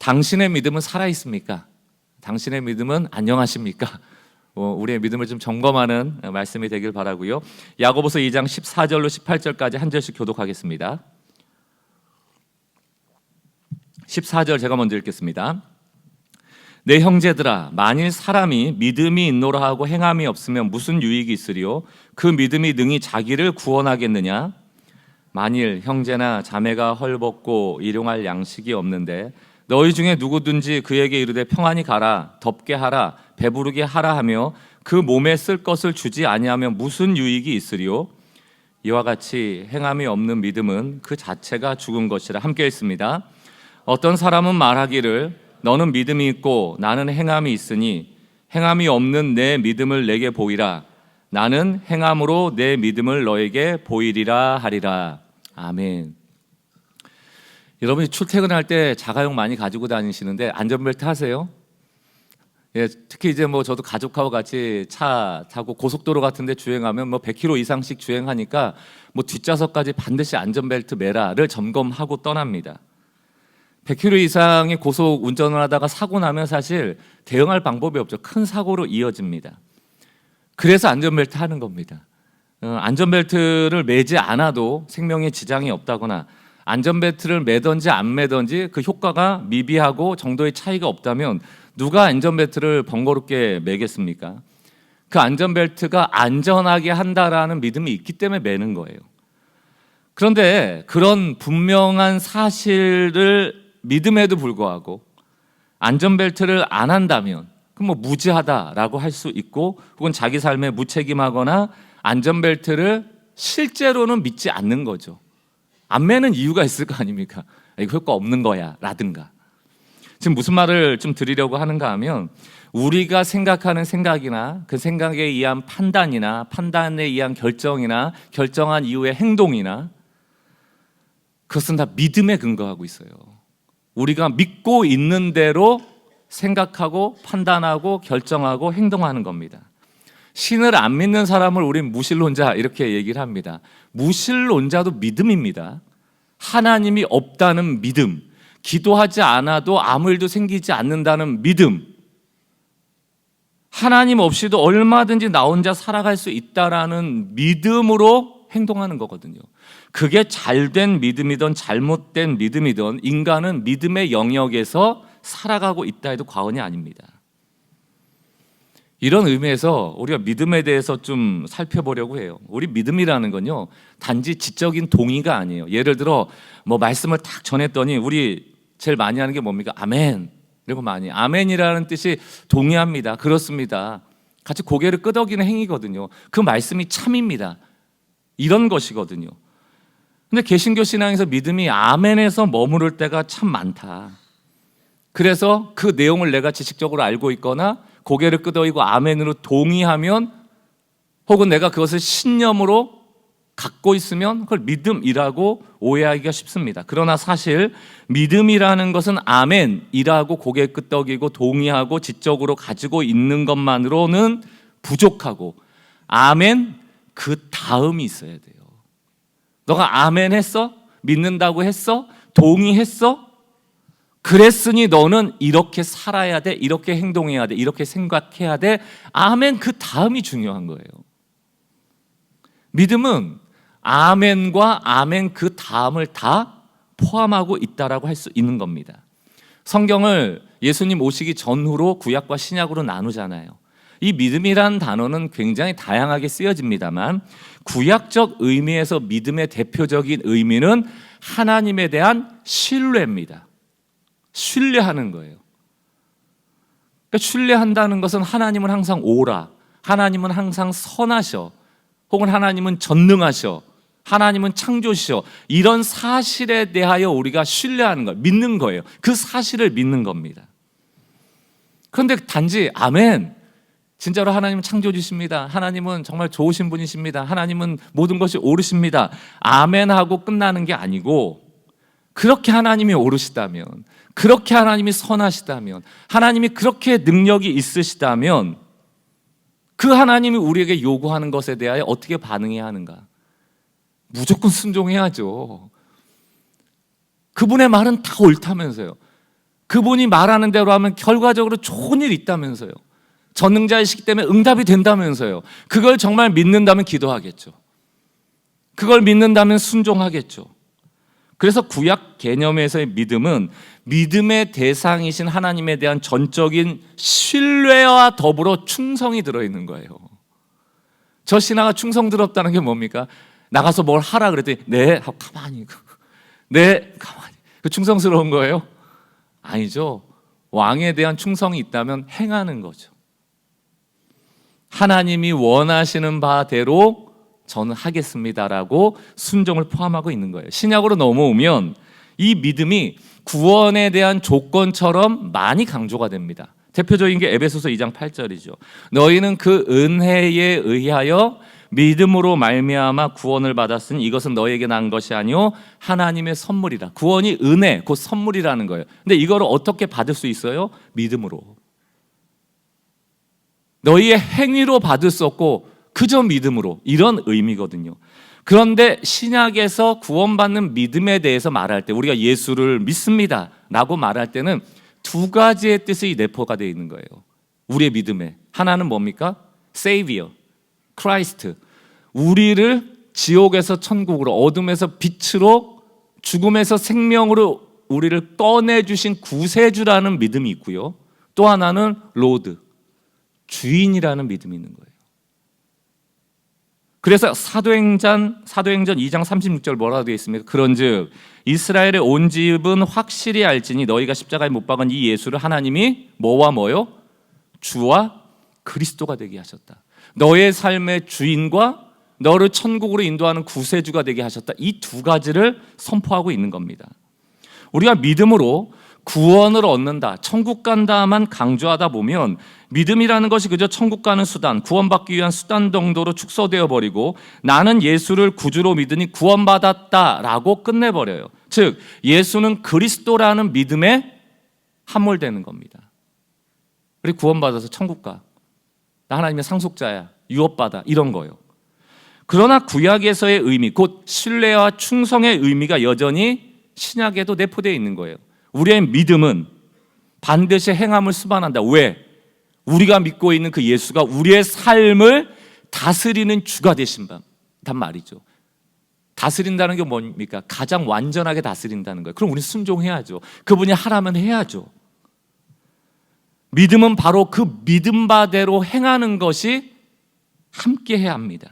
당신의 믿음은 살아있습니까? 당신의 믿음은 안녕하십니까? 우리의 믿음을 좀 점검하는 말씀이 되길 바라고요. 야고보서 2장 14절로 18절까지 한 절씩 교독하겠습니다. 14절 제가 먼저 읽겠습니다. 내 형제들아, 만일 사람이 믿음이 있노라 하고 행함이 없으면 무슨 유익이 있으리요? 그 믿음이 능히 자기를 구원하겠느냐? 만일 형제나 자매가 헐벗고 일용할 양식이 없는데 너희 중에 누구든지 그에게 이르되 평안히 가라, 덥게 하라, 배부르게 하라 하며 그 몸에 쓸 것을 주지 아니하면 무슨 유익이 있으리요? 이와 같이 행함이 없는 믿음은 그 자체가 죽은 것이라. 함께 읽습니다. 어떤 사람은 말하기를 너는 믿음이 있고 나는 행함이 있으니 행함이 없는 내 믿음을 내게 보이라. 나는 행함으로 내 믿음을 너에게 보이리라 하리라. 아멘. 여러분이 출퇴근할 때 자가용 많이 가지고 다니시는데 안전벨트 하세요? 예, 특히 이제 저도 가족하고 같이 차 타고 고속도로 같은 데 주행하면 100km 이상씩 주행하니까 뒷좌석까지 반드시 안전벨트 매라를 점검하고 떠납니다. 100km 이상의 고속 운전을 하다가 사고 나면 사실 대응할 방법이 없죠. 큰 사고로 이어집니다. 그래서 안전벨트 하는 겁니다. 안전벨트를 매지 않아도 생명에 지장이 없다거나 안전벨트를 매든지 안 매든지 그 효과가 미비하고 정도의 차이가 없다면 누가 안전벨트를 번거롭게 매겠습니까? 그 안전벨트가 안전하게 한다라는 믿음이 있기 때문에 매는 거예요. 그런데 그런 분명한 사실을 믿음에도 불구하고 안전벨트를 안 한다면 그럼 무지하다라고 할 수 있고, 혹은 자기 삶에 무책임하거나 안전벨트를 실제로는 믿지 않는 거죠. 안 매는 이유가 있을 거 아닙니까? 이거 효과 없는 거야 라든가. 지금 무슨 말을 좀 드리려고 하는가 하면, 우리가 생각하는 생각이나 그 생각에 의한 판단이나 판단에 의한 결정이나 결정한 이후의 행동이나 그것은 다 믿음에 근거하고 있어요. 우리가 믿고 있는 대로 생각하고 판단하고 결정하고 행동하는 겁니다. 신을 안 믿는 사람을 우린 무신론자 이렇게 얘기를 합니다. 무신론자도 믿음입니다. 하나님이 없다는 믿음, 기도하지 않아도 아무 일도 생기지 않는다는 믿음, 하나님 없이도 얼마든지 나 혼자 살아갈 수 있다라는 믿음으로 행동하는 거거든요. 그게 잘된 믿음이든 잘못된 믿음이든 인간은 믿음의 영역에서 살아가고 있다 해도 과언이 아닙니다. 이런 의미에서 우리가 믿음에 대해서 좀 살펴보려고 해요. 우리 믿음이라는 건요, 단지 지적인 동의가 아니에요. 예를 들어 말씀을 딱 전했더니 우리 제일 많이 하는 게 뭡니까? 아멘. 이러고 많이 아멘이라는 뜻이 동의합니다, 그렇습니다, 같이 고개를 끄덕이는 행위거든요. 그 말씀이 참입니다, 이런 것이거든요. 근데 개신교 신앙에서 믿음이 아멘에서 머무를 때가 참 많다. 그래서 그 내용을 내가 지식적으로 알고 있거나 고개를 끄덕이고 아멘으로 동의하면, 혹은 내가 그것을 신념으로 갖고 있으면 그걸 믿음이라고 오해하기가 쉽습니다. 그러나 사실 믿음이라는 것은 아멘이라고 고개 끄덕이고 동의하고 지적으로 가지고 있는 것만으로는 부족하고, 아멘 그 다음이 있어야 돼요. 너가 아멘 했어? 믿는다고 했어? 동의했어? 그랬으니 너는 이렇게 살아야 돼, 이렇게 행동해야 돼, 이렇게 생각해야 돼. 아멘 그 다음이 중요한 거예요. 믿음은 아멘과 아멘 그 다음을 다 포함하고 있다라고 할 수 있는 겁니다. 성경을 예수님 오시기 전후로 구약과 신약으로 나누잖아요. 이 믿음이라는 단어는 굉장히 다양하게 쓰여집니다만, 구약적 의미에서 믿음의 대표적인 의미는 하나님에 대한 신뢰입니다. 신뢰하는 거예요. 그러니까 신뢰한다는 것은 하나님은 항상 옳아, 하나님은 항상 선하셔, 혹은 하나님은 전능하셔, 하나님은 창조시여, 이런 사실에 대하여 우리가 신뢰하는 걸 믿는 거예요. 그 사실을 믿는 겁니다. 그런데 단지 아멘, 진짜로 하나님은 창조주십니다, 하나님은 정말 좋으신 분이십니다, 하나님은 모든 것이 옳으십니다, 아멘하고 끝나는 게 아니고, 그렇게 하나님이 옳으시다면, 그렇게 하나님이 선하시다면, 하나님이 그렇게 능력이 있으시다면 그 하나님이 우리에게 요구하는 것에 대하여 어떻게 반응해야 하는가? 무조건 순종해야죠. 그분의 말은 다 옳다면서요. 그분이 말하는 대로 하면 결과적으로 좋은 일이 있다면서요. 전능자이시기 때문에 응답이 된다면서요. 그걸 정말 믿는다면 기도하겠죠. 그걸 믿는다면 순종하겠죠. 그래서 구약 개념에서의 믿음은 믿음의 대상이신 하나님에 대한 전적인 신뢰와 더불어 충성이 들어있는 거예요. 저 신하가 충성스럽다는 게 뭡니까? 나가서 뭘 하라 그랬더니 네 하고 가만히 네 가만히 그 충성스러운 거예요? 아니죠. 왕에 대한 충성이 있다면 행하는 거죠. 하나님이 원하시는 바대로 저는 하겠습니다라고 순종을 포함하고 있는 거예요. 신약으로 넘어오면 이 믿음이 구원에 대한 조건처럼 많이 강조가 됩니다. 대표적인 게 에베소서 2장 8절이죠. 너희는 그 은혜에 의하여 믿음으로 말미암아 구원을 받았으니 이것은 너희에게 난 것이 아니요 하나님의 선물이라. 구원이 은혜, 곧 선물이라는 거예요. 근데 이거를 어떻게 받을 수 있어요? 믿음으로. 너희의 행위로 받을 수 없고 그저 믿음으로, 이런 의미거든요. 그런데 신약에서 구원받는 믿음에 대해서 말할 때 우리가 예수를 믿습니다 라고 말할 때는 두 가지의 뜻이 내포가 되어 있는 거예요. 우리의 믿음에. 하나는 뭡니까? Savior, Christ. 우리를 지옥에서 천국으로, 어둠에서 빛으로, 죽음에서 생명으로 우리를 꺼내주신 구세주라는 믿음이 있고요. 또 하나는 Lord, 주인이라는 믿음이 있는 거예요. 그래서 사도행전 2장 36절 뭐라고 되어 있습니까? 그런즉 이스라엘의 온 집은 확실히 알지니 너희가 십자가에 못 박은 이 예수를 하나님이 뭐와 뭐요? 주와 그리스도가 되게 하셨다. 너의 삶의 주인과 너를 천국으로 인도하는 구세주가 되게 하셨다. 이 두 가지를 선포하고 있는 겁니다. 우리가 믿음으로 구원을 얻는다, 천국 간다만 강조하다 보면 믿음이라는 것이 그저 천국 가는 수단, 구원받기 위한 수단 정도로 축소되어 버리고 나는 예수를 구주로 믿으니 구원받았다라고 끝내버려요. 즉 예수는 그리스도라는 믿음에 함몰되는 겁니다. 우리 구원받아서 천국 가, 나 하나님의 상속자야, 유업받아, 이런 거예요. 그러나 구약에서의 의미, 곧 신뢰와 충성의 의미가 여전히 신약에도 내포되어 있는 거예요. 우리의 믿음은 반드시 행함을 수반한다. 왜? 우리가 믿고 있는 그 예수가 우리의 삶을 다스리는 주가 되신단 말이죠. 다스린다는 게 뭡니까? 가장 완전하게 다스린다는 거예요. 그럼 우리는 순종해야죠. 그분이 하라면 해야죠. 믿음은 바로 그 믿음 바대로 행하는 것이 함께 해야 합니다.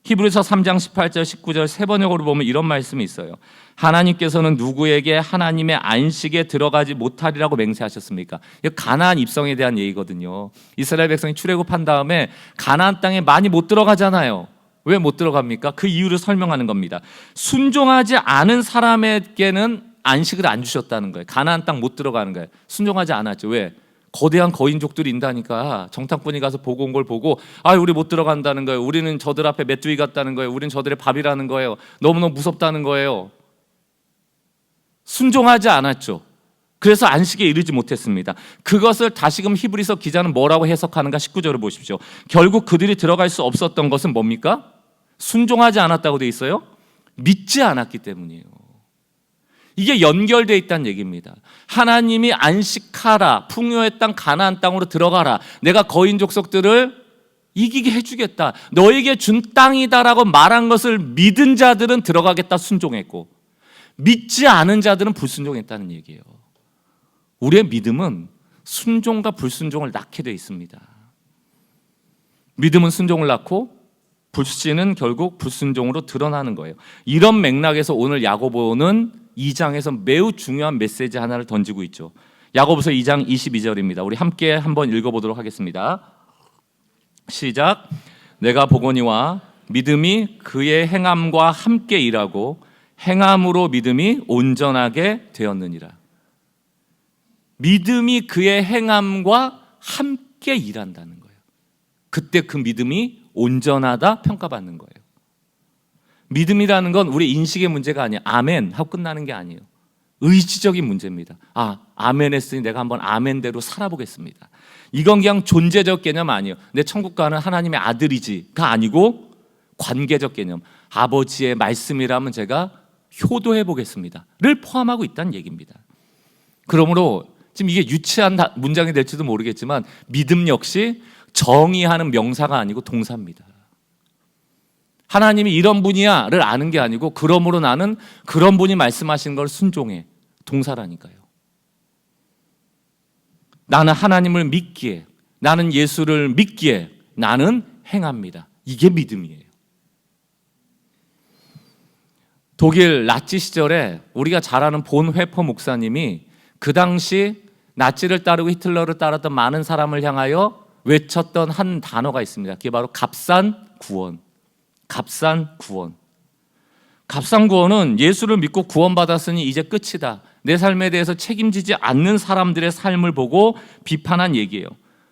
히브리서 3장 18절 19절 세 번역으로 보면 이런 말씀이 있어요. 하나님께서는 누구에게 하나님의 안식에 들어가지 못하리라고 맹세하셨습니까? 이거 가나안 입성에 대한 얘기거든요. 이스라엘 백성이 출애굽한 다음에 가나안 땅에 많이 못 들어가잖아요. 왜 못 들어갑니까? 그 이유를 설명하는 겁니다. 순종하지 않은 사람에게는 안식을 안 주셨다는 거예요. 가나안 땅 못 들어가는 거예요. 순종하지 않았죠. 왜? 거대한 거인족들이 인다니까. 정탐꾼이 가서 보고 온 걸 보고 우리 못 들어간다는 거예요. 우리는 저들 앞에 메뚜기 같다는 거예요. 우리는 저들의 밥이라는 거예요. 너무너무 무섭다는 거예요. 순종하지 않았죠. 그래서 안식에 이르지 못했습니다. 그것을 다시금 히브리서 기자는 뭐라고 해석하는가? 19절을 보십시오. 결국 그들이 들어갈 수 없었던 것은 뭡니까? 순종하지 않았다고 돼 있어요? 믿지 않았기 때문이에요. 이게 연결되어 있다는 얘기입니다. 하나님이 안식하라, 풍요의 땅 가나안 땅으로 들어가라, 내가 거인 족속들을 이기게 해주겠다, 너에게 준 땅이다라고 말한 것을 믿은 자들은 들어가겠다 순종했고, 믿지 않은 자들은 불순종했다는 얘기예요. 우리의 믿음은 순종과 불순종을 낳게 되어 있습니다. 믿음은 순종을 낳고 불신은 결국 불순종으로 드러나는 거예요. 이런 맥락에서 오늘 야고보는 2장에서 매우 중요한 메시지 하나를 던지고 있죠. 야고보서 2장 22절입니다. 우리 함께 한번 읽어보도록 하겠습니다. 시작. 내가 보거니와 믿음이 그의 행함과 함께 일하고 행함으로 믿음이 온전하게 되었느니라. 믿음이 그의 행함과 함께 일한다는 거예요. 그때 그 믿음이 온전하다 평가받는 거예요. 믿음이라는 건 우리 인식의 문제가 아니에요. 아멘 하고 끝나는 게 아니에요. 의지적인 문제입니다. 아멘 했으니 내가 한번 아멘대로 살아보겠습니다. 이건 그냥 존재적 개념 아니에요. 내 천국 가는 하나님의 아들이지가 아니고 관계적 개념. 아버지의 말씀이라면 제가 효도해 보겠습니다를 포함하고 있다는 얘기입니다. 그러므로 지금 이게 유치한 문장이 될지도 모르겠지만 믿음 역시 정의하는 명사가 아니고 동사입니다. 하나님이 이런 분이야를 아는 게 아니고 그러므로 나는 그런 분이 말씀하신 걸 순종해. 동사라니까요. 나는 하나님을 믿기에, 나는 예수를 믿기에 나는 행합니다. 이게 믿음이에요. 독일 나치 시절에 우리가 잘 아는 본 회퍼 목사님이 그 당시 나치를 따르고 히틀러를 따랐던 많은 사람을 향하여 외쳤던 한 단어가 있습니다. 그게 바로 값산구원. 값산구원. 값산구원은 예수를 믿고 구원받았으니 이제 끝이다. 내 삶에 대해서 책임지지 않는 사람들의 삶을 보고 비판한 얘기예요.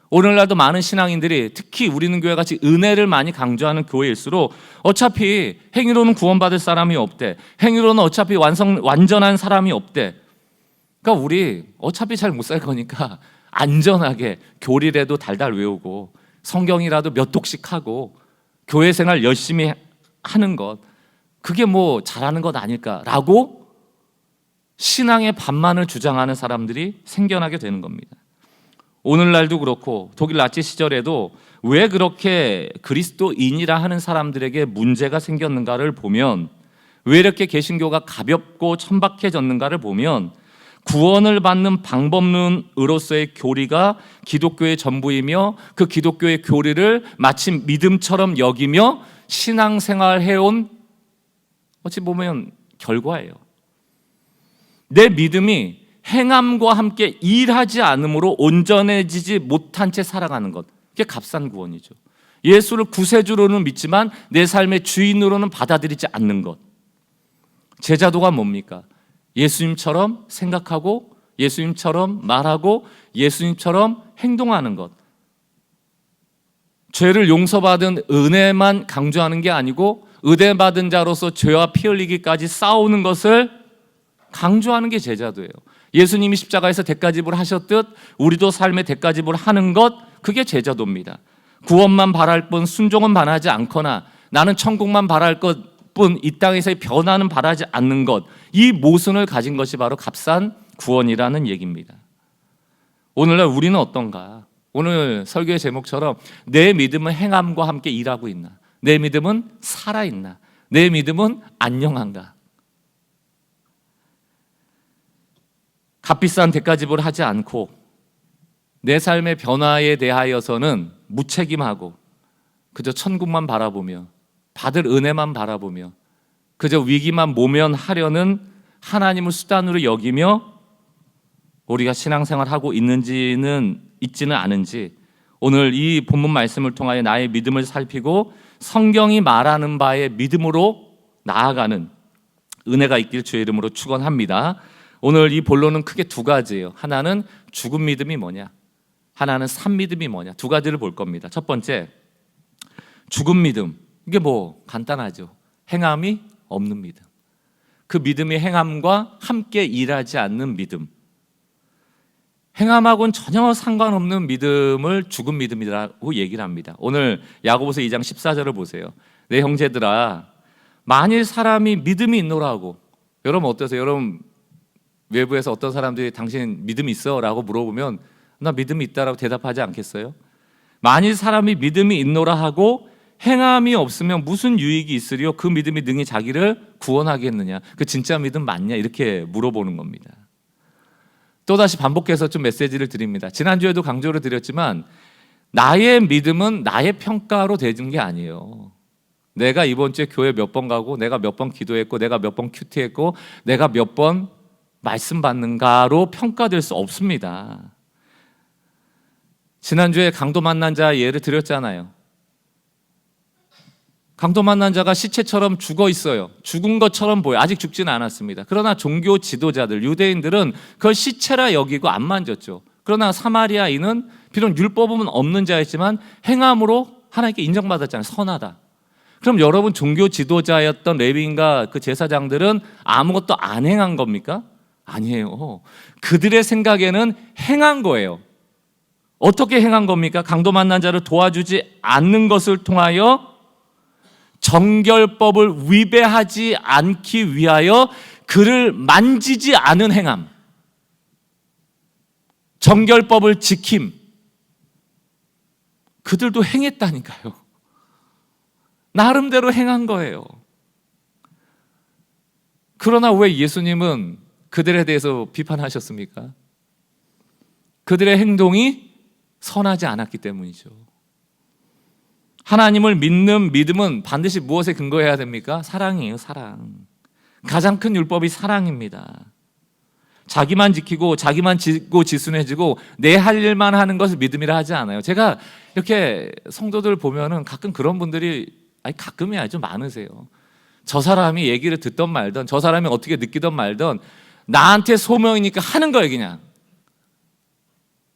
오늘날도 많은 신앙인들이, 특히 우리는 교회 같이 은혜를 많이 강조하는 교회일수록 어차피 행위로는 구원받을 사람이 없대. 행위로는 어차피 완전한 사람이 없대. 그러니까 우리 어차피 잘 못 살 거니까 안전하게 교리라도 달달 외우고 성경이라도 몇 독씩 하고 교회 생활 열심히 하는 것, 그게 뭐 잘하는 것 아닐까라고 신앙의 반만을 주장하는 사람들이 생겨나게 되는 겁니다. 오늘날도 그렇고 독일 나치 시절에도 왜 그렇게 그리스도인이라 하는 사람들에게 문제가 생겼는가를 보면, 왜 이렇게 개신교가 가볍고 천박해졌는가를 보면, 구원을 받는 방법론으로서의 교리가 기독교의 전부이며 그 기독교의 교리를 마치 믿음처럼 여기며 신앙생활 해온, 어찌 보면 결과예요. 내 믿음이 행함과 함께 일하지 않으므로 온전해지지 못한 채 살아가는 것, 그게 값싼 구원이죠. 예수를 구세주로는 믿지만 내 삶의 주인으로는 받아들이지 않는 것. 제자도가 뭡니까? 예수님처럼 생각하고 예수님처럼 말하고 예수님처럼 행동하는 것. 죄를 용서받은 은혜만 강조하는 게 아니고 은혜 받은 자로서 죄와 피 흘리기까지 싸우는 것을 강조하는 게 제자도예요. 예수님이 십자가에서 대가지불 하셨듯 우리도 삶의 대가지불 하는 것, 그게 제자도입니다. 구원만 바랄 뿐 순종은 바라지 않거나 나는 천국만 바랄 것 뿐 이 땅에서의 변화는 바라지 않는 것, 이 모순을 가진 것이 바로 값싼 구원이라는 얘기입니다. 오늘날 우리는 어떤가? 오늘 설교의 제목처럼 내 믿음은 행함과 함께 일하고 있나? 내 믿음은 살아있나? 내 믿음은 안녕한가? 값비싼 대가지불을 하지 않고 내 삶의 변화에 대하여서는 무책임하고 그저 천국만 바라보며 받을 은혜만 바라보며 그저 위기만 모면하려는 하나님을 수단으로 여기며 우리가 신앙생활하고 있지는 않은지, 오늘 이 본문 말씀을 통하여 나의 믿음을 살피고 성경이 말하는 바의 믿음으로 나아가는 은혜가 있길 주의 이름으로 축원합니다. 오늘 이 본론은 크게 두 가지예요. 하나는 죽은 믿음이 뭐냐, 하나는 산 믿음이 뭐냐. 두 가지를 볼 겁니다. 첫 번째, 죽은 믿음. 이게 뭐 간단하죠. 행함이 없는 믿음. 그 믿음이 행함과 함께 일하지 않는 믿음. 행함하고는 전혀 상관없는 믿음을 죽은 믿음이라고 얘기를 합니다. 오늘 야고보서 2장 14절을 보세요. 내 형제들아, 만일 사람이 믿음이 있노라 하고, 여러분 어떠세요? 여러분 외부에서 어떤 사람들이 당신 믿음이 있어? 라고 물어보면 나 믿음이 있다라고 대답하지 않겠어요? 만일 사람이 믿음이 있노라 하고 행함이 없으면 무슨 유익이 있으리요? 그 믿음이 능히 자기를 구원하겠느냐? 그 진짜 믿음 맞냐? 이렇게 물어보는 겁니다. 또다시 반복해서 좀 메시지를 드립니다. 지난주에도 강조를 드렸지만 나의 믿음은 나의 평가로 되는 게 아니에요. 내가 이번 주에 교회 몇 번 가고 내가 몇 번 기도했고 내가 몇 번 큐티했고 내가 몇 번 말씀 받는가로 평가될 수 없습니다. 지난주에 강도 만난 자 예를 드렸잖아요. 강도 만난 자가 시체처럼 죽어 있어요. 죽은 것처럼 보여. 아직 죽지는 않았습니다. 그러나 종교 지도자들, 유대인들은 그걸 시체라 여기고 안 만졌죠. 그러나 사마리아인은 비록 율법은 없는 자였지만 행함으로 하나님께 인정받았잖아요. 선하다. 그럼 여러분 종교 지도자였던 레위인과 그 제사장들은 아무것도 안 행한 겁니까? 아니에요. 그들의 생각에는 행한 거예요. 어떻게 행한 겁니까? 강도 만난 자를 도와주지 않는 것을 통하여 정결법을 위배하지 않기 위하여 그를 만지지 않은 행함. 정결법을 지킴. 그들도 행했다니까요. 나름대로 행한 거예요. 그러나 왜 예수님은 그들에 대해서 비판하셨습니까? 그들의 행동이 선하지 않았기 때문이죠. 하나님을 믿는 믿음은 반드시 무엇에 근거해야 됩니까? 사랑이에요, 사랑. 가장 큰 율법이 사랑입니다. 자기만 지키고 자기만 짓고 지순해지고 내 할 일만 하는 것을 믿음이라 하지 않아요. 제가 이렇게 성도들 보면은 가끔 그런 분들이, 아니 가끔이 좀 많으세요. 저 사람이 얘기를 듣던 말던, 저 사람이 어떻게 느끼던 말던 나한테 소명이니까 하는 거예요, 그냥.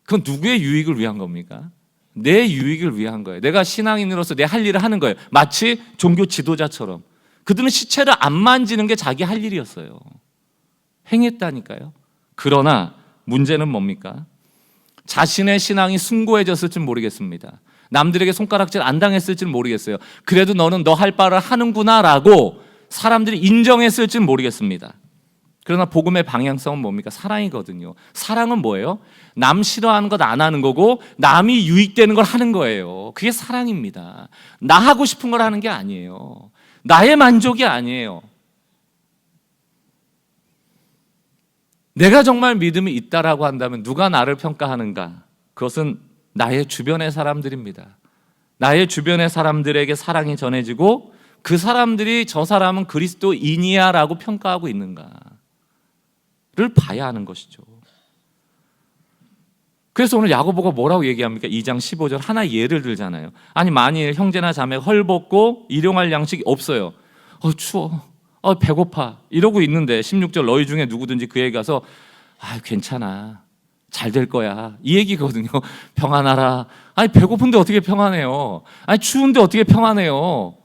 그건 누구의 유익을 위한 겁니까? 내 유익을 위한 거예요. 내가 신앙인으로서 내 할 일을 하는 거예요. 마치 종교 지도자처럼. 그들은 시체를 안 만지는 게 자기 할 일이었어요. 행했다니까요. 그러나 문제는 뭡니까? 자신의 신앙이 숭고해졌을지 모르겠습니다. 남들에게 손가락질 안 당했을지 모르겠어요. 그래도 너는 너 할 바를 하는구나 라고 사람들이 인정했을지 모르겠습니다. 그러나 복음의 방향성은 뭡니까? 사랑이거든요. 사랑은 뭐예요? 남 싫어하는 것 안 하는 거고 남이 유익되는 걸 하는 거예요. 그게 사랑입니다. 나 하고 싶은 걸 하는 게 아니에요. 나의 만족이 아니에요. 내가 정말 믿음이 있다라고 한다면 누가 나를 평가하는가? 그것은 나의 주변의 사람들입니다. 나의 주변의 사람들에게 사랑이 전해지고 그 사람들이 저 사람은 그리스도인이야 라고 평가하고 있는가를 봐야 하는 것이죠. 그래서 오늘 야고보가 뭐라고 얘기합니까? 2장 15절 하나 예를 들잖아요. 아니 만일 형제나 자매가 헐벗고 일용할 양식이 없어요. 추워. 배고파. 이러고 있는데 16절 너희 중에 누구든지 그에게 가서 괜찮아. 잘 될 거야. 이 얘기거든요. 평안하라. 배고픈데 어떻게 평안해요? 추운데 어떻게 평안해요?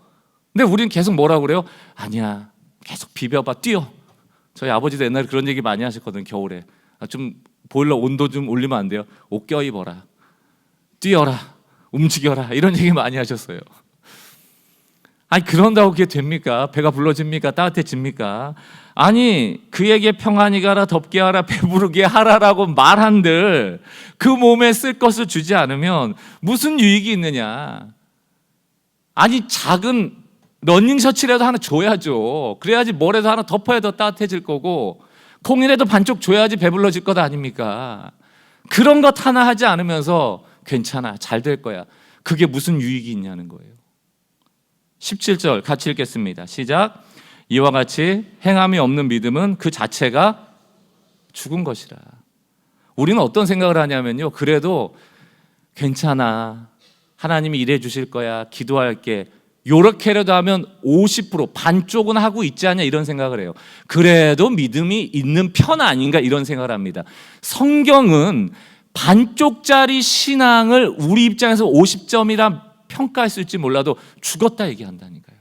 근데 우리는 계속 뭐라고 그래요? 아니야. 계속 비벼봐. 뛰어. 저희 아버지도 옛날에 그런 얘기 많이 하셨거든요. 겨울에. 좀 보일러 온도 좀 올리면 안 돼요? 옷 껴입어라. 뛰어라. 움직여라. 이런 얘기 많이 하셨어요. 그런다고 그게 됩니까? 배가 불러집니까? 따뜻해집니까? 그에게 평안히 가라, 덥게 하라, 배부르게 하라라고 말한들 그 몸에 쓸 것을 주지 않으면 무슨 유익이 있느냐? 작은 러닝 셔츠라도 하나 줘야죠. 그래야지 뭐라도 하나 덮어야 더 따뜻해질 거고 콩이라도 반쪽 줘야지 배불러질 것 아닙니까? 그런 것 하나 하지 않으면서 괜찮아, 잘 될 거야. 그게 무슨 유익이 있냐는 거예요. 17절 같이 읽겠습니다. 시작. 이와 같이 행함이 없는 믿음은 그 자체가 죽은 것이라. 우리는 어떤 생각을 하냐면요. 그래도 괜찮아. 하나님이 일해 주실 거야. 기도할게. 요렇게라도 하면 50% 반쪽은 하고 있지 않냐 이런 생각을 해요. 그래도 믿음이 있는 편 아닌가 이런 생각을 합니다. 성경은 반쪽짜리 신앙을 우리 입장에서 50점이라 평가했을지 몰라도 죽었다 얘기한다니까요.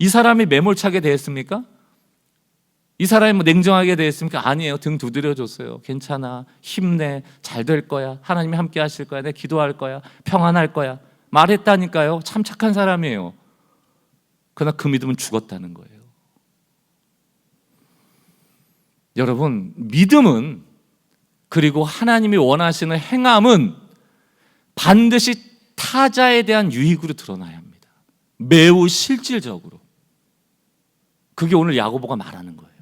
이 사람이 매몰차게 대했습니까? 이 사람이 냉정하게 대했습니까? 아니에요. 등 두드려줬어요. 괜찮아, 힘내, 잘 될 거야, 하나님이 함께 하실 거야, 내가 기도할 거야, 평안할 거야 말했다니까요. 참 착한 사람이에요. 그러나 그 믿음은 죽었다는 거예요. 여러분, 믿음은, 그리고 하나님이 원하시는 행함은 반드시 타자에 대한 유익으로 드러나야 합니다. 매우 실질적으로. 그게 오늘 야고보가 말하는 거예요.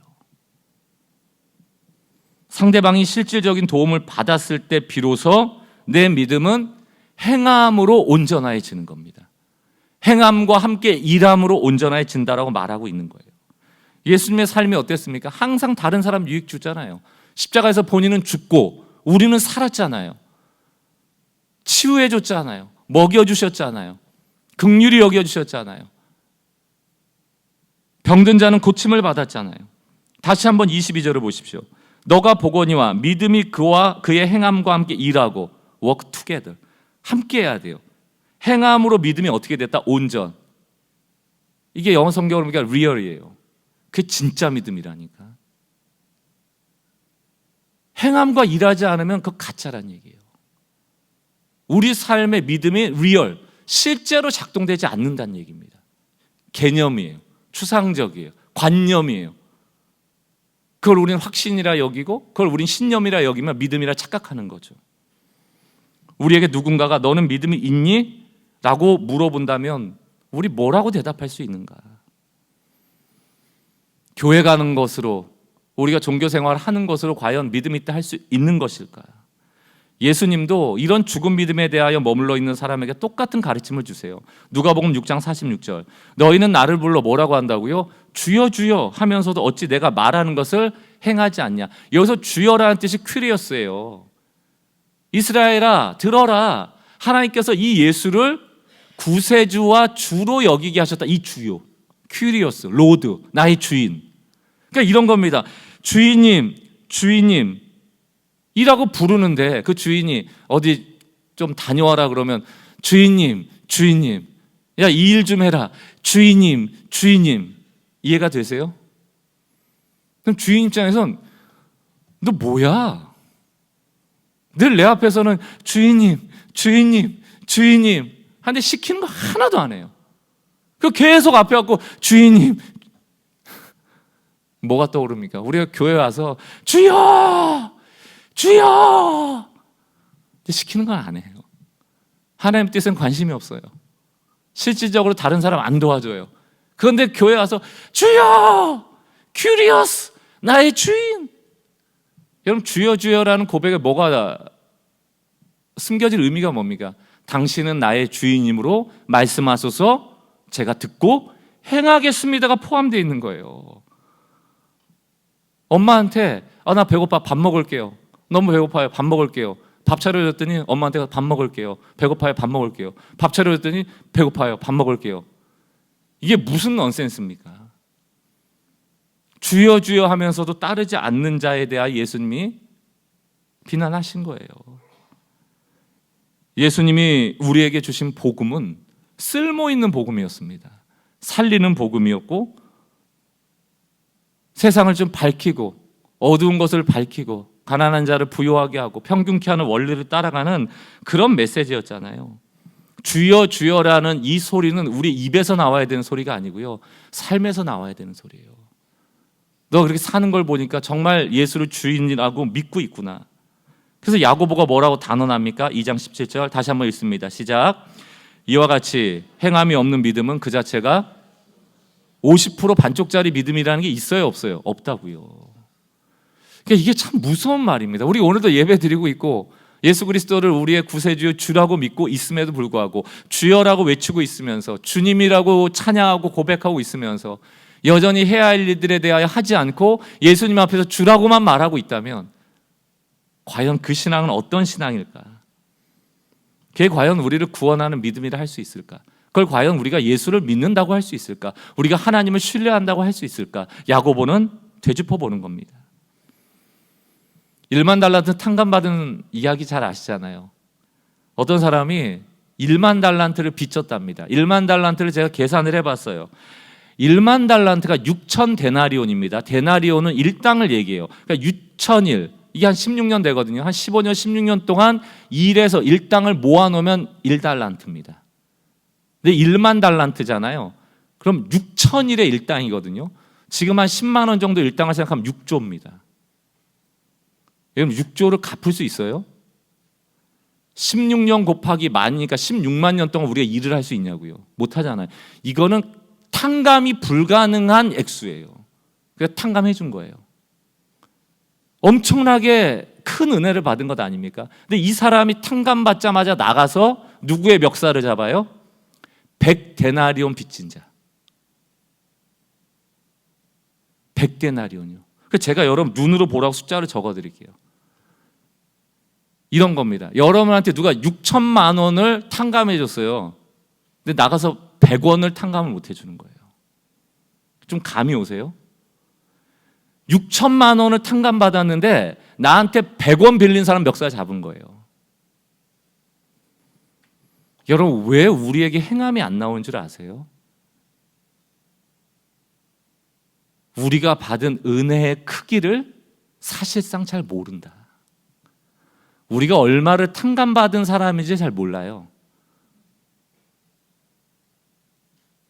상대방이 실질적인 도움을 받았을 때 비로소 내 믿음은 행함으로 온전해지는 겁니다. 행함과 함께 일함으로 온전해진다라고 말하고 있는 거예요. 예수님의 삶이 어땠습니까? 항상 다른 사람 유익 주잖아요. 십자가에서 본인은 죽고 우리는 살았잖아요. 치유해 줬잖아요. 먹여주셨잖아요. 긍휼히 여겨주셨잖아요. 병든 자는 고침을 받았잖아요. 다시 한번 22절을 보십시오. 너가 보거니와 믿음이 그와 그의 행함과 함께 일하고 work together. 함께 해야 돼요. 행함으로 믿음이 어떻게 됐다? 온전. 이게 영어 성경으로 보니까 real이에요. 그게 진짜 믿음이라니까. 행함과 일하지 않으면 그거 가짜란 얘기예요. 우리 삶의 믿음이 real, 실제로 작동되지 않는다는 얘기입니다. 개념이에요. 추상적이에요. 관념이에요. 그걸 우리는 확신이라 여기고 그걸 우리는 신념이라 여기면 믿음이라 착각하는 거죠. 우리에게 누군가가 너는 믿음이 있니? 라고 물어본다면 우리 뭐라고 대답할 수 있는가? 교회 가는 것으로, 우리가 종교 생활을 하는 것으로 과연 믿음이 있다 할 수 있는 것일까? 예수님도 이런 죽은 믿음에 대하여 머물러 있는 사람에게 똑같은 가르침을 주세요. 누가복음 6장 46절. 너희는 나를 불러 뭐라고 한다고요? 주여 주여 하면서도 어찌 내가 말하는 것을 행하지 않냐. 여기서 주여라는 뜻이 퀴리어스예요. 이스라엘아 들어라. 하나님께서 이 예수를 구세주와 주로 여기게 하셨다. 이 주요, 퀴리어스, 로드, 나의 주인. 그러니까 이런 겁니다. 주인님, 주인님 이라고 부르는데 그 주인이 어디 좀 다녀와라 그러면 주인님, 주인님, 야, 이 일 좀 해라. 주인님, 주인님. 이해가 되세요? 그럼 주인 입장에선 너 뭐야? 늘 내 앞에서는 주인님, 주인님, 주인님 하는데 시키는 거 하나도 안 해요. 그 계속 앞에 갖고 주인님. 뭐가 떠오릅니까? 우리가 교회 와서 주여! 주여! 시키는 건 안 해요. 하나님 뜻엔 관심이 없어요. 실질적으로 다른 사람 안 도와줘요. 그런데 교회 와서 주여! 큐리어스! 나의 주인! 여러분, 주여 주여라는 고백에 뭐가 숨겨질 의미가 뭡니까? 당신은 나의 주인이므로 말씀하소서 제가 듣고 행하겠습니다가 포함되어 있는 거예요. 엄마한테 나 배고파 밥 먹을게요. 너무 배고파요. 밥 먹을게요. 밥 차려줬더니 엄마한테 밥 먹을게요. 배고파요. 밥 먹을게요. 밥 차려줬더니 배고파요. 밥 먹을게요. 이게 무슨 넌센스입니까? 주여 주여 하면서도 따르지 않는 자에 대하여 예수님이 비난하신 거예요. 예수님이 우리에게 주신 복음은 쓸모 있는 복음이었습니다. 살리는 복음이었고 세상을 좀 밝히고 어두운 것을 밝히고 가난한 자를 부유하게 하고 평균케 하는 원리를 따라가는 그런 메시지였잖아요. 주여 주여라는 이 소리는 우리 입에서 나와야 되는 소리가 아니고요, 삶에서 나와야 되는 소리예요. 너 그렇게 사는 걸 보니까 정말 예수를 주인이라고 믿고 있구나. 그래서 야고보가 뭐라고 단언합니까? 2장 17절 다시 한번 읽습니다. 시작. 이와 같이 행함이 없는 믿음은 그 자체가 50% 반쪽짜리 믿음이라는 게 있어요, 없어요? 없다고요. 그러니까 이게 참 무서운 말입니다. 우리 오늘도 예배 드리고 있고 예수 그리스도를 우리의 구세주 주라고 믿고 있음에도 불구하고 주여라고 외치고 있으면서 주님이라고 찬양하고 고백하고 있으면서 여전히 해야 할 일들에 대하여 하지 않고 예수님 앞에서 주라고만 말하고 있다면 과연 그 신앙은 어떤 신앙일까? 그게 과연 우리를 구원하는 믿음이라 할 수 있을까? 그걸 과연 우리가 예수를 믿는다고 할 수 있을까? 우리가 하나님을 신뢰한다고 할 수 있을까? 야고보는 되짚어 보는 겁니다. 1만 달란트 탕감받은 이야기 잘 아시잖아요. 어떤 사람이 1만 달란트를 빚졌답니다. 1만 달란트를 제가 계산을 해봤어요. 1만 달란트가 6천 데나리온입니다. 데나리온은 일당을 얘기해요. 그러니까 6천일, 이게 한 16년 되거든요. 한 15년, 16년 동안 일해서 일당을 모아놓으면 1달란트입니다. 근데 1만 달란트잖아요. 그럼 6천일의 일당이거든요. 지금 한 10만 원 정도 일당을 생각하면 6조입니다. 여러분 6조를 갚을 수 있어요? 16년 곱하기 만이니까 16만 년 동안 우리가 일을 할 수 있냐고요? 못하잖아요. 이거는 탕감이 불가능한 액수예요. 그래서 탕감해 준 거예요. 엄청나게 큰 은혜를 받은 것 아닙니까? 근데 이 사람이 탕감받자마자 나가서 누구의 멱살을 잡아요? 100데나리온 빚진 자. 100데나리온이요. 제가 여러분 눈으로 보라고 숫자를 적어드릴게요. 이런 겁니다. 여러분한테 누가 6천만 원을 탕감해 줬어요. 근데 나가서 100원을 탕감을 못 해주는 거예요. 좀 감이 오세요? 6천만 원을 탕감받았는데 나한테 100원 빌린 사람 멱살 잡은 거예요. 여러분 왜 우리에게 행함이 안 나온 줄 아세요? 우리가 받은 은혜의 크기를 사실상 잘 모른다. 우리가 얼마를 탕감받은 사람인지 잘 몰라요.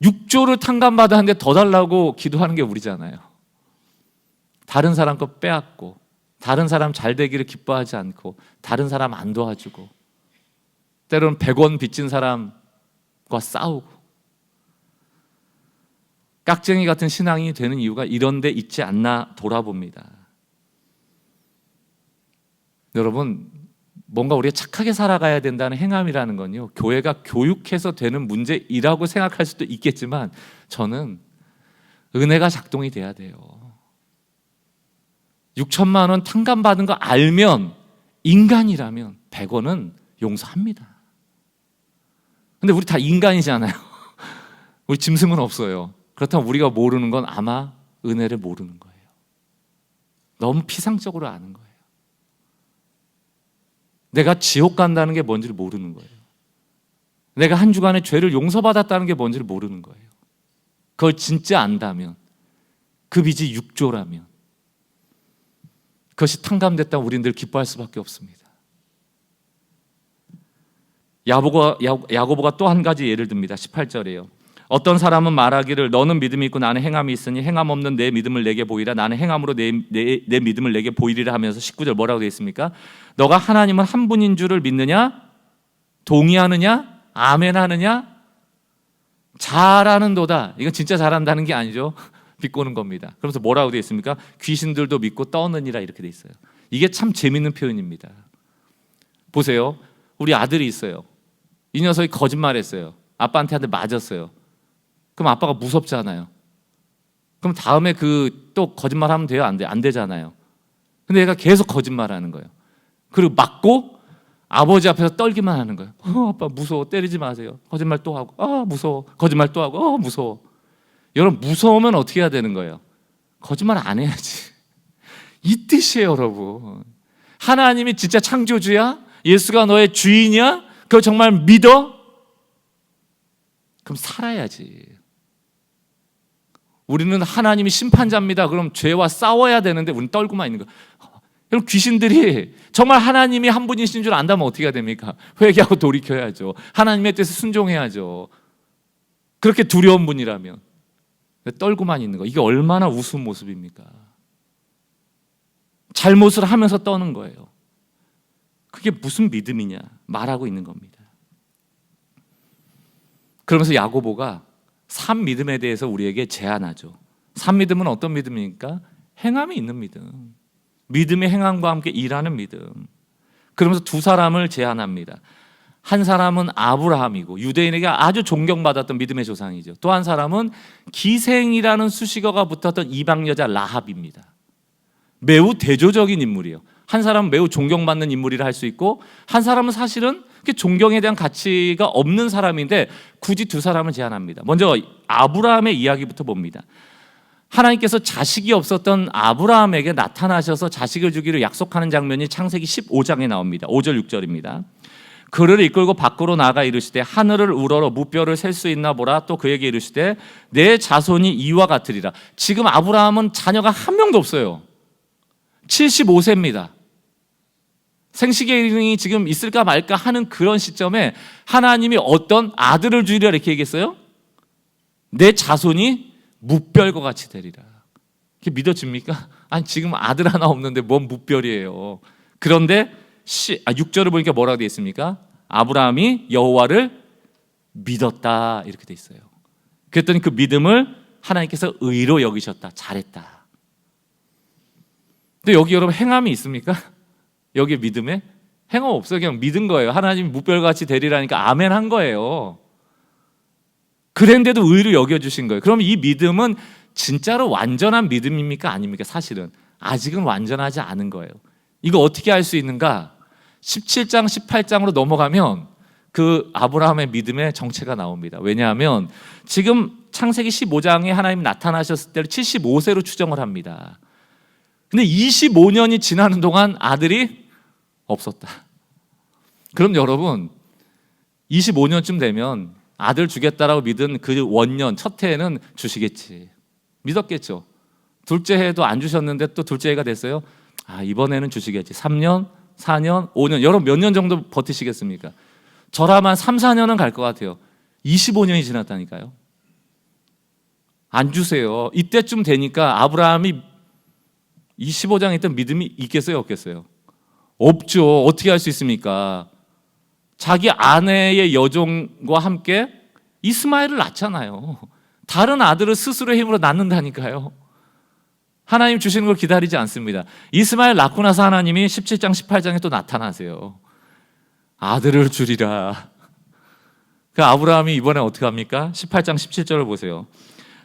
6조를 탕감받았는데 더 달라고 기도하는 게 우리잖아요. 다른 사람 거 빼앗고, 다른 사람 잘 되기를 기뻐하지 않고, 다른 사람 안 도와주고, 때로는 100원 빚진 사람과 싸우고, 깍쟁이 같은 신앙이 되는 이유가 이런 데 있지 않나 돌아봅니다. 여러분, 뭔가 우리가 착하게 살아가야 된다는 행함이라는 건요, 교회가 교육해서 되는 문제이라고 생각할 수도 있겠지만 저는 은혜가 작동이 돼야 돼요. 6천만 원 탕감받은 거 알면, 인간이라면 100원은 용서합니다. 근데 우리 다 인간이잖아요. 우리 짐승은 없어요. 그렇다면 우리가 모르는 건 아마 은혜를 모르는 거예요. 너무 피상적으로 아는 거예요. 내가 지옥 간다는 게 뭔지를 모르는 거예요. 내가 한 주간의 죄를 용서받았다는 게 뭔지를 모르는 거예요. 그걸 진짜 안다면, 그 빚이 6조라면 그것이 탕감됐다면 우리는 늘 기뻐할 수밖에 없습니다. 야고보가 또 한 가지 예를 듭니다. 18절에요. 어떤 사람은 말하기를 너는 믿음이 있고 나는 행함이 있으니 행함 없는 내 믿음을 내게 보이라. 나는 행함으로 내 믿음을 내게 보이리라 하면서 19절 뭐라고 되어 있습니까? 너가 하나님은 한 분인 줄을 믿느냐? 동의하느냐? 아멘 하느냐? 잘하는도다. 이건 진짜 잘한다는 게 아니죠. 비꼬는 겁니다. 그러면서 뭐라고 되어 있습니까? 귀신들도 믿고 떠느니라 이렇게 되어 있어요. 이게 참 재밌는 표현입니다. 보세요. 우리 아들이 있어요. 이 녀석이 거짓말했어요. 아빠한테 한 대 맞았어요. 그럼 아빠가 무섭잖아요. 그럼 다음에 또 거짓말하면 돼요? 안 돼요? 안 되잖아요. 근데 얘가 계속 거짓말하는 거예요. 그리고 맞고 아버지 앞에서 떨기만 하는 거예요. 아빠 무서워, 때리지 마세요. 거짓말 또 하고, 무서워. 거짓말 또 하고, 무서워. 여러분, 무서우면 어떻게 해야 되는 거예요? 거짓말 안 해야지. 이 뜻이에요, 여러분. 하나님이 진짜 창조주야? 예수가 너의 주인이야? 그거 정말 믿어? 그럼 살아야지. 우리는 하나님이 심판자입니다. 그럼 죄와 싸워야 되는데 우리는 떨고만 있는 거예요. 여러분, 귀신들이 정말 하나님이 한 분이신 줄 안다면 어떻게 해야 됩니까? 회개하고 돌이켜야죠. 하나님의 뜻에 순종해야죠. 그렇게 두려운 분이라면. 떨고만 있는 거, 이게 얼마나 우스운 모습입니까? 잘못을 하면서 떠는 거예요. 그게 무슨 믿음이냐 말하고 있는 겁니다. 그러면서 야고보가 산 믿음에 대해서 우리에게 제안하죠. 산 믿음은 어떤 믿음입니까? 행함이 있는 믿음, 믿음의 행함과 함께 일하는 믿음. 그러면서 두 사람을 제안합니다. 한 사람은 아브라함이고 유대인에게 아주 존경받았던 믿음의 조상이죠. 또 한 사람은 기생이라는 수식어가 붙었던 이방 여자 라합입니다. 매우 대조적인 인물이에요. 한 사람은 매우 존경받는 인물이라 할 수 있고, 한 사람은 사실은 존경에 대한 가치가 없는 사람인데 굳이 두 사람을 제안합니다. 먼저 아브라함의 이야기부터 봅니다. 하나님께서 자식이 없었던 아브라함에게 나타나셔서 자식을 주기를 약속하는 장면이 창세기 15장에 나옵니다. 5절 6절입니다. 그를 이끌고 밖으로 나가 이르시되 하늘을 우러러 무뼈를 셀 수 있나 보라. 또 그에게 이르시되 내 자손이 이와 같으리라. 지금 아브라함은 자녀가 한 명도 없어요. 75세입니다. 생식기능이 지금 있을까 말까 하는 그런 시점에 하나님이 어떤 아들을 주리라 이렇게 얘기했어요? 내 자손이 무별과 같이 되리라. 그게 믿어집니까? 아니, 지금 아들 하나 없는데 뭔 무별이에요. 그런데 6절을 보니까 뭐라고 되어 있습니까? 아브라함이 여호와를 믿었다 이렇게 되어 있어요. 그랬더니 그 믿음을 하나님께서 의로 여기셨다. 잘했다. 근데 여기 여러분 행함이 있습니까? 여기 믿음에 행함 없어요. 그냥 믿은 거예요. 하나님이 무별같이 되리라니까 아멘 한 거예요. 그랬는데도 의로 여겨주신 거예요. 그럼 이 믿음은 진짜로 완전한 믿음입니까? 아닙니까? 사실은 아직은 완전하지 않은 거예요. 이거 어떻게 알 수 있는가? 17장, 18장으로 넘어가면 그 아브라함의 믿음의 정체가 나옵니다. 왜냐하면 지금 창세기 15장에 하나님 나타나셨을 때를 75세로 추정을 합니다. 근데 25년이 지나는 동안 아들이 없었다. 그럼 여러분 25년쯤 되면 아들 주겠다라고 믿은 그 원년 첫 해에는 주시겠지 믿었겠죠. 둘째 해도 안 주셨는데 또 둘째 해가 됐어요. 이번에는 주시겠지. 3년, 4년, 5년. 여러분 몇 년 정도 버티시겠습니까? 저라면 3, 4년은 갈 것 같아요. 25년이 지났다니까요. 안 주세요. 이때쯤 되니까 아브라함이 이 15장에 있던 믿음이 있겠어요, 없겠어요? 없죠. 어떻게 할 수 있습니까? 자기 아내의 여종과 함께 이스마엘을 낳잖아요. 다른 아들을 스스로의 힘으로 낳는다니까요. 하나님 주시는 걸 기다리지 않습니다. 이스마엘 낳고 나서 하나님이 17장 18장에 또 나타나세요. 아들을 주리라. 그 아브라함이 이번에 어떻게 합니까? 18장 17절을 보세요.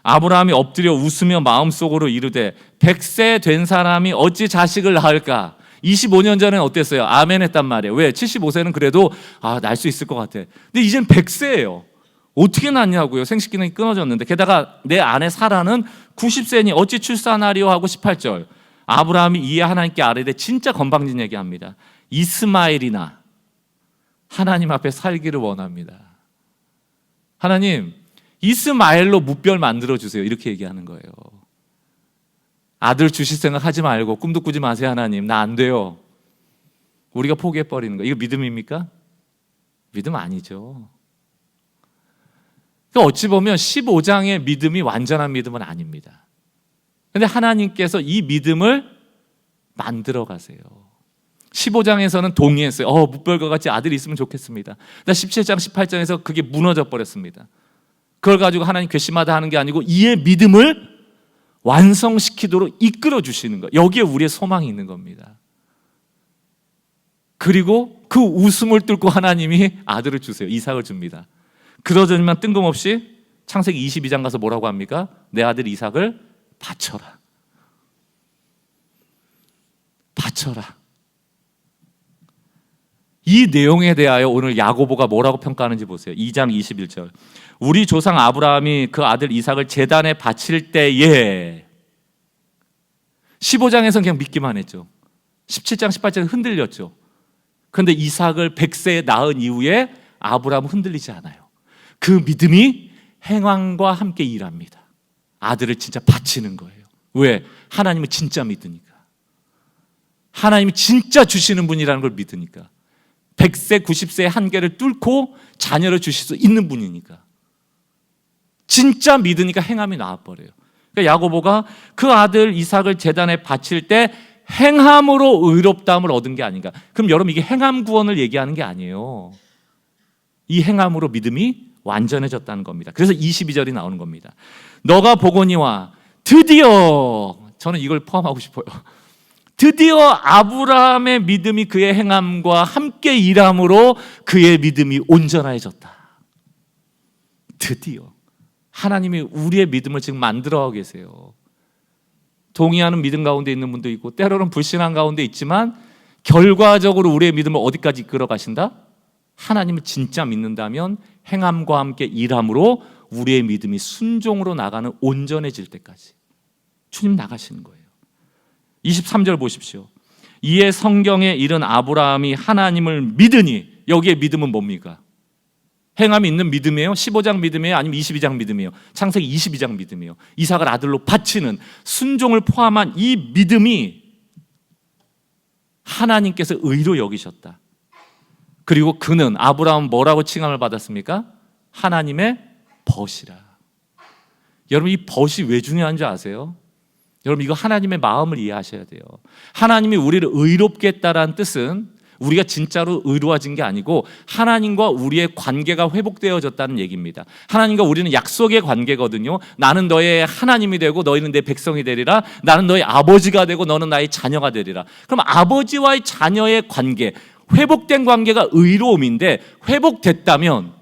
아브라함이 엎드려 웃으며 마음속으로 이르되 100세 된 사람이 어찌 자식을 낳을까? 25년 전에 어땠어요? 아멘 했단 말이에요. 왜? 75세는 그래도 낳을 수 있을 것 같아. 근데 이젠 100세예요. 어떻게 낳냐고요? 생식기능이 끊어졌는데. 게다가 내 아내 사라는 90세니 어찌 출산하리요 하고 18절. 아브라함이 이에 하나님께 아뢰되 진짜 건방진 얘기합니다. 이스마엘이나 하나님 앞에 살기를 원합니다. 하나님, 이스마엘로 무별 만들어주세요. 이렇게 얘기하는 거예요. 아들 주실 생각 하지 말고 꿈도 꾸지 마세요. 하나님, 나 안 돼요. 우리가 포기해버리는 거. 이거 믿음입니까? 믿음 아니죠. 그러니까 어찌 보면 15장의 믿음이 완전한 믿음은 아닙니다. 그런데 하나님께서 이 믿음을 만들어 가세요. 15장에서는 동의했어요. 무별과 같이 아들이 있으면 좋겠습니다. 근데 17장 18장에서 그게 무너져 버렸습니다. 그걸 가지고 하나님 괘씸하다 하는 게 아니고 이의 믿음을 완성시키도록 이끌어 주시는 것. 여기에 우리의 소망이 있는 겁니다. 그리고 그 웃음을 뚫고 하나님이 아들을 주세요. 이삭을 줍니다. 그러더니만 뜬금없이 창세기 22장 가서 뭐라고 합니까? 내 아들 이삭을 바쳐라. 바쳐라. 이 내용에 대하여 오늘 야고보가 뭐라고 평가하는지 보세요. 2장 21절. 우리 조상 아브라함이 그 아들 이삭을 제단에 바칠 때에 15장에서는 그냥 믿기만 했죠. 17장 18장에 흔들렸죠. 그런데 이삭을 100세에 낳은 이후에 아브라함은 흔들리지 않아요. 그 믿음이 행함과 함께 일합니다. 아들을 진짜 바치는 거예요. 왜? 하나님을 진짜 믿으니까. 하나님이 진짜 주시는 분이라는 걸 믿으니까. 100세, 90세의 한계를 뚫고 자녀를 주실 수 있는 분이니까. 진짜 믿으니까 행함이 나와버려요. 그러니까 야고보가 그 아들 이삭을 제단에 바칠 때 행함으로 의롭다함을 얻은 게 아닌가. 그럼 여러분 이게 행함 구원을 얘기하는 게 아니에요. 이 행함으로 믿음이 완전해졌다는 겁니다. 그래서 22절이 나오는 겁니다. 너가 보거니와 드디어, 저는 이걸 포함하고 싶어요. 드디어 아브라함의 믿음이 그의 행함과 함께 일함으로 그의 믿음이 온전해졌다. 드디어 하나님이 우리의 믿음을 지금 만들어가고 계세요. 동의하는 믿음 가운데 있는 분도 있고 때로는 불신한 가운데 있지만 결과적으로 우리의 믿음을 어디까지 이끌어 가신다? 하나님을 진짜 믿는다면 행함과 함께 일함으로 우리의 믿음이 순종으로 나가는 온전해질 때까지 주님 나가시는 거예요. 23절 보십시오. 이에 성경에 이른 아브라함이 하나님을 믿으니, 여기에 믿음은 뭡니까? 행함이 있는 믿음이에요? 15장 믿음이에요? 아니면 22장 믿음이에요? 창세기 22장 믿음이에요. 이삭을 아들로 바치는 순종을 포함한 이 믿음이 하나님께서 의로 여기셨다. 그리고 그는, 아브라함은 뭐라고 칭함을 받았습니까? 하나님의 벗이라. 여러분 이 벗이 왜 중요한 줄 아세요? 여러분 이거 하나님의 마음을 이해하셔야 돼요. 하나님이 우리를 의롭게 했다라는 뜻은 우리가 진짜로 의로워진 게 아니고 하나님과 우리의 관계가 회복되어졌다는 얘기입니다. 하나님과 우리는 약속의 관계거든요. 나는 너의 하나님이 되고 너희는 내 백성이 되리라. 나는 너의 아버지가 되고 너는 나의 자녀가 되리라. 그럼 아버지와의 자녀의 관계, 회복된 관계가 의로움인데, 회복됐다면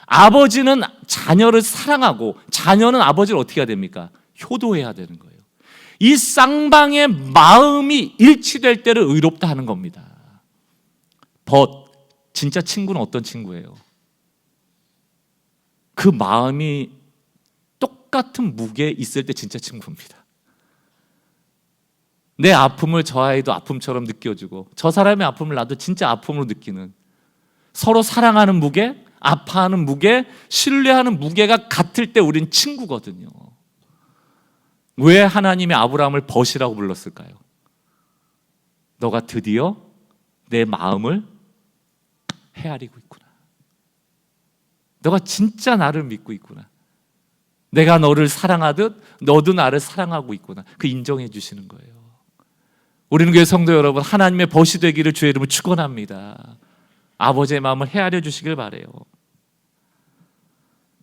아버지는 자녀를 사랑하고 자녀는 아버지를 어떻게 해야 됩니까? 효도해야 되는 거예요. 이 쌍방의 마음이 일치될 때를 의롭다 하는 겁니다. 진짜 친구는 어떤 친구예요? 그 마음이 똑같은 무게에 있을 때 진짜 친구입니다. 내 아픔을 저 아이도 아픔처럼 느껴주고 저 사람의 아픔을 나도 진짜 아픔으로 느끼는, 서로 사랑하는 무게, 아파하는 무게, 신뢰하는 무게가 같을 때 우린 친구거든요. 왜 하나님이 아브라함을 벗이라고 불렀을까요? 너가 드디어 내 마음을 헤아리고 있구나. 너가 진짜 나를 믿고 있구나. 내가 너를 사랑하듯 너도 나를 사랑하고 있구나. 그 인정해 주시는 거예요. 우리는 교회 성도 여러분, 하나님의 벗이 되기를 주의 이름으로 축원합니다. 아버지의 마음을 헤아려 주시길 바라요.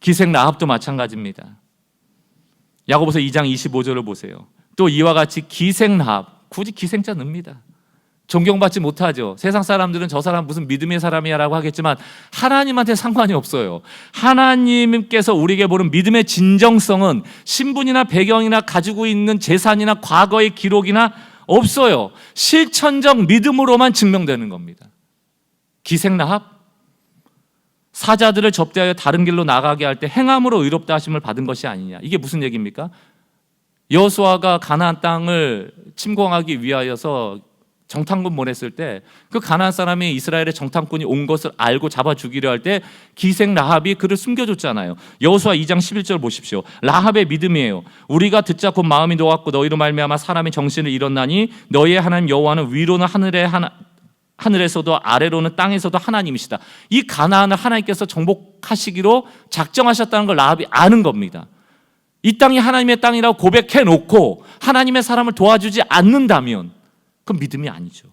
기생 라합도 마찬가지입니다. 야고보서 2장 25절을 보세요. 또 이와 같이 기생 라합, 굳이 기생자 넣습니다. 존경받지 못하죠. 세상 사람들은 저 사람 무슨 믿음의 사람이야 라고 하겠지만 하나님한테 상관이 없어요. 하나님께서 우리에게 보는 믿음의 진정성은 신분이나 배경이나 가지고 있는 재산이나 과거의 기록이나 없어요. 실천적 믿음으로만 증명되는 겁니다. 기생 라합, 사자들을 접대하여 다른 길로 나가게 할 때 행함으로 의롭다 하심을 받은 것이 아니냐. 이게 무슨 얘기입니까? 여호수아가 가나안 땅을 침공하기 위하여서 정탐꾼 보냈을 때 그 가나안 사람이 이스라엘의 정탐꾼이 온 것을 알고 잡아 죽이려 할 때 기생 라합이 그를 숨겨줬잖아요. 여호수아 2장 11절 보십시오. 라합의 믿음이에요. 우리가 듣자 곧 마음이 녹았고 너희로 말미암아 사람이 정신을 잃었나니 너희의 하나님 여호와는 위로는 하늘에서도 아래로는 땅에서도 하나님이시다. 이 가나안을 하나님께서 정복하시기로 작정하셨다는 걸 라합이 아는 겁니다. 이 땅이 하나님의 땅이라고 고백해 놓고 하나님의 사람을 도와주지 않는다면 그건 믿음이 아니죠.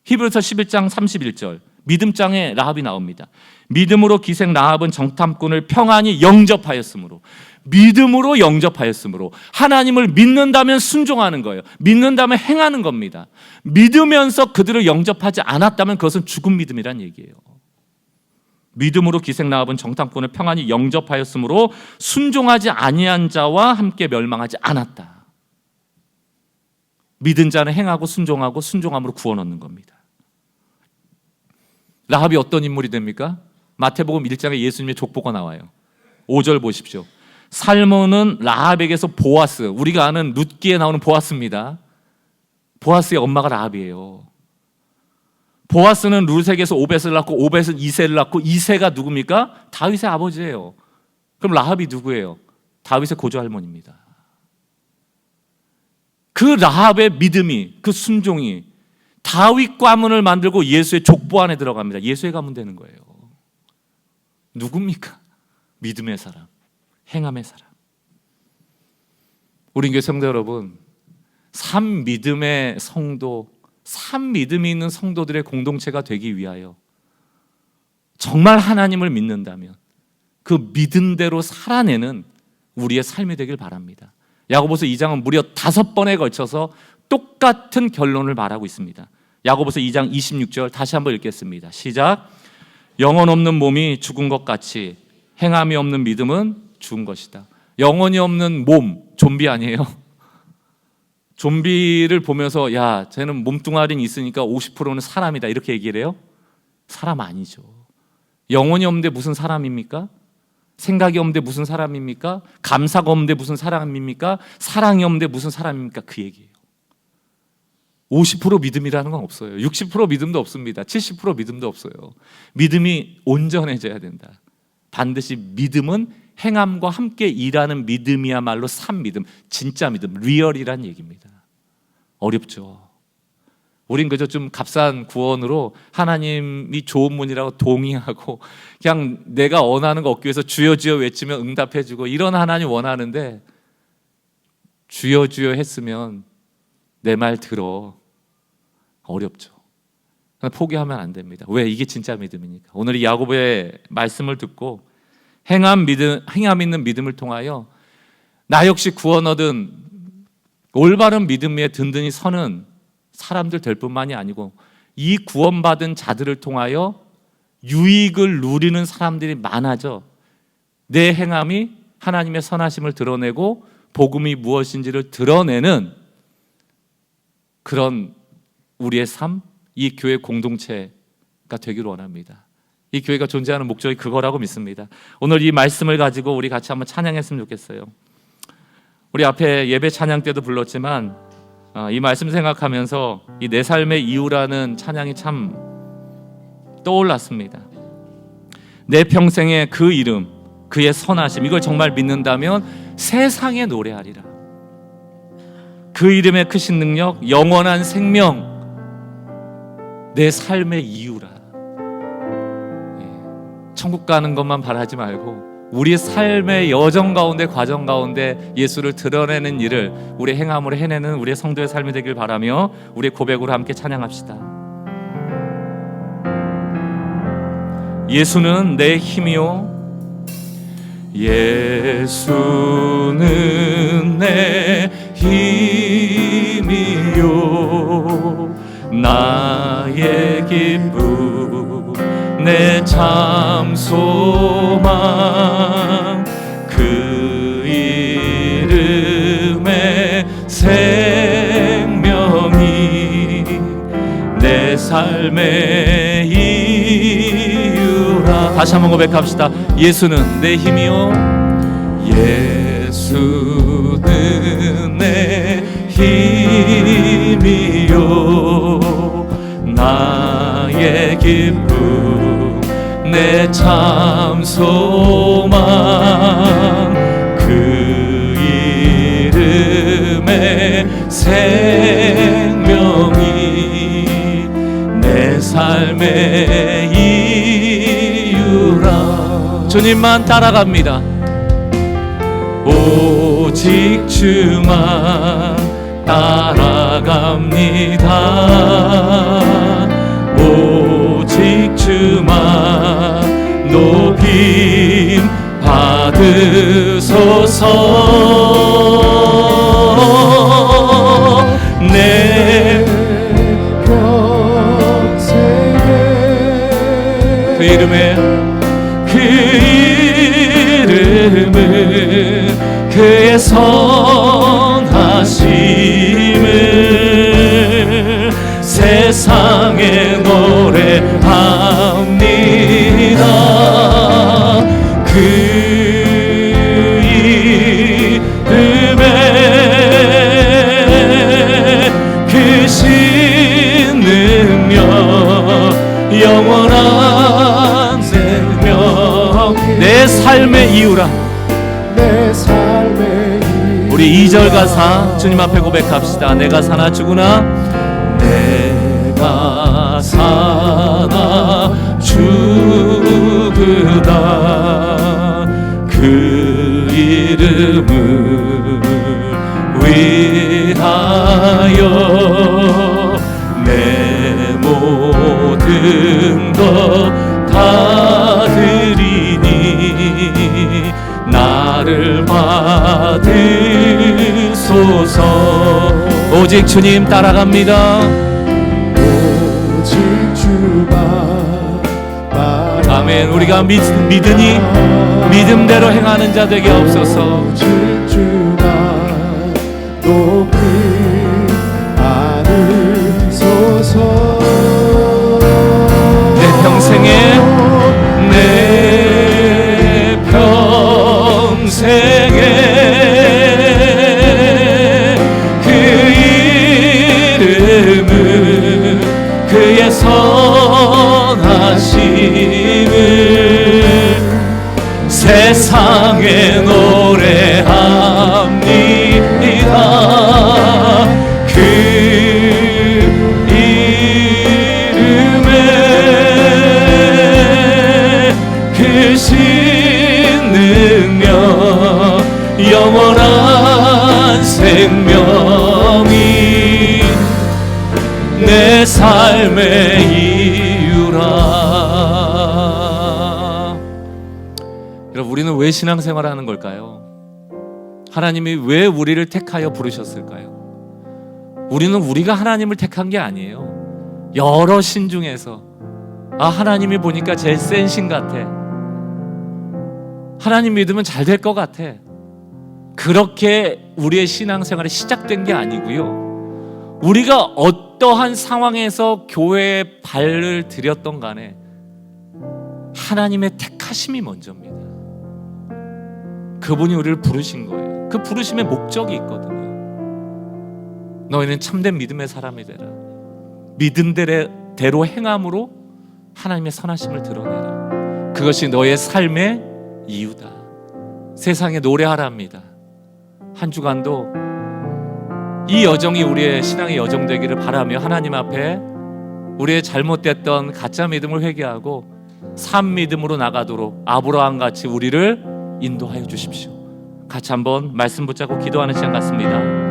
히브리서 11장 31절 믿음장에 라합이 나옵니다. 믿음으로 기생 라합은 정탐꾼을 평안히 영접하였으므로, 믿음으로 영접하였으므로, 하나님을 믿는다면 순종하는 거예요. 믿는다면 행하는 겁니다. 믿으면서 그들을 영접하지 않았다면 그것은 죽은 믿음이란 얘기예요. 믿음으로 기생 라합은 정탐꾼을 평안히 영접하였으므로 순종하지 아니한 자와 함께 멸망하지 않았다. 믿은 자는 행하고 순종하고 순종함으로 구원 얻는 겁니다. 라합이 어떤 인물이 됩니까? 마태복음 1장에 예수님의 족보가 나와요. 5절 보십시오. 살몬은 라합에게서 보아스, 우리가 아는 룻기에 나오는 보아스입니다. 보아스의 엄마가 라합이에요. 보아스는 룻에게서 오벳을 낳고 오벳은 이새를 낳고 이새가 누굽니까? 다윗의 아버지예요. 그럼 라합이 누구예요? 다윗의 고조할머니입니다. 그 라합의 믿음이, 그 순종이 다윗 가문을 만들고 예수의 족보 안에 들어갑니다. 예수의 가문 되는 거예요. 누굽니까? 믿음의 사람, 행함의 사람. 우리 교회 성도 여러분, 산 믿음의 성도, 산 믿음이 있는 성도들의 공동체가 되기 위하여 정말 하나님을 믿는다면 그 믿음대로 살아내는 우리의 삶이 되길 바랍니다. 야고보서 2장은 무려 5번에 걸쳐서 똑같은 결론을 말하고 있습니다. 야고보서 2장 26절 다시 한번 읽겠습니다. 시작. 영혼 없는 몸이 죽은 것 같이 행함이 없는 믿음은 죽은 것이다. 영혼이 없는 몸, 좀비 아니에요? 좀비를 보면서 야, 쟤는 몸뚱아리는 있으니까 50%는 사람이다 이렇게 얘기를 해요? 사람 아니죠. 영혼이 없는데 무슨 사람입니까? 생각이 없는데 무슨 사람입니까? 감사가 없는데 무슨 사람입니까? 사랑이 없는데 무슨 사람입니까? 그 얘기예요. 50% 믿음이라는 건 없어요. 60% 믿음도 없습니다. 70% 믿음도 없어요. 믿음이 온전해져야 된다. 반드시 믿음은 행함과 함께 일하는 믿음이야말로 산 믿음, 진짜 믿음, 리얼이란 얘기입니다. 어렵죠. 우린 그저 좀 값싼 구원으로 하나님이 좋은 분이라고 동의하고 그냥 내가 원하는 거 얻기 위해서 주여 주여 외치면 응답해주고 이런 하나님 원하는데, 주여 주여 했으면 내 말 들어. 어렵죠. 포기하면 안 됩니다. 왜? 이게 진짜 믿음이니까. 오늘 이 야고보의 말씀을 듣고 행함 있는 믿음을 통하여 나 역시 구원 얻은 올바른 믿음 위에 든든히 서는 사람들 될 뿐만이 아니고 이 구원받은 자들을 통하여 유익을 누리는 사람들이 많아져 내 행함이 하나님의 선하심을 드러내고 복음이 무엇인지를 드러내는 그런 우리의 삶, 이 교회 공동체가 되기를 원합니다. 이 교회가 존재하는 목적이 그거라고 믿습니다. 오늘 이 말씀을 가지고 우리 같이 한번 찬양했으면 좋겠어요. 우리 앞에 예배 찬양 때도 불렀지만 이 말씀 생각하면서 이 내 삶의 이유라는 찬양이 참 떠올랐습니다. 내 평생의 그 이름, 그의 선하심, 이걸 정말 믿는다면 세상에 노래하리라. 그 이름의 크신 능력, 영원한 생명, 내 삶의 이유라. 천국 가는 것만 바라지 말고 우리 삶의 여정 가운데, 과정 가운데 예수를 드러내는 일을 우리 행함으로 해내는 우리의 성도의 삶이 되길 바라며 우리의 고백으로 함께 찬양합시다. 예수는 내 힘이요, 예수는 내 힘이요, 나의 기쁨, 내 참 소망, 그 이름의 생명이 내 삶의 이유라. 다시 한번 고백합시다. 예수는 내 힘이요, 예수는 내 힘이요, 나의 기쁨, 내 참 소망, 그 이름의 생명이 내 삶의 이유라. 주님만 따라갑니다. 오직 주만 따라갑니다. 오직 주만 높임 받으소서. 내 평생에 그 이름에, 그 이름은 그의 선하심을 세상에 노래합니다. 그 이름에 크신 능력, 영원한 생명, 내 삶의 이유라. 내 삶의 이유. 우리 2절 가사 주님 앞에 고백합시다. 내가 사나 죽으나, 내가 사나 죽으다, 그 이름을 위하여 내 모든 것 다 드리니 나를 받으소서. 오직 주님 따라갑니다. 오직 주만 따라. 아멘. 우리가 믿으니 믿음대로 행하는 자 되게 없소서. 오직 주만 높이 받으소서. 내 평생에, 내 평생에 그 이름은 그의 선하심을 세상에 노래합니다. 그 이름에 크신 능력, 영원한 생명이 내 삶의 이유라. 여러분, 우리는 왜 신앙생활을 하는 걸까요? 하나님이 왜 우리를 택하여 부르셨을까요? 우리는 우리가 하나님을 택한 게 아니에요. 여러 신 중에서 하나님이 보니까 제일 센 신 같아, 하나님 믿으면 잘 될 것 같아, 그렇게 우리의 신앙생활이 시작된 게 아니고요. 우리가 어떠한 상황에서 교회에 발을 들였던 간에 하나님의 택하심이 먼저입니다. 그분이 우리를 부르신 거예요. 그 부르심의 목적이 있거든요. 너희는 참된 믿음의 사람이 되라. 믿음대로 행함으로 하나님의 선하심을 드러내라. 그것이 너의 삶의 이유다. 세상에 노래하랍니다. 한 주간도 이 여정이 우리의 신앙의 여정 되기를 바라며 하나님 앞에 우리의 잘못됐던 가짜 믿음을 회개하고 산 믿음으로 나가도록 아브라함 같이 우리를 인도하여 주십시오. 같이 한번 말씀 붙잡고 기도하는 시간 갖습니다.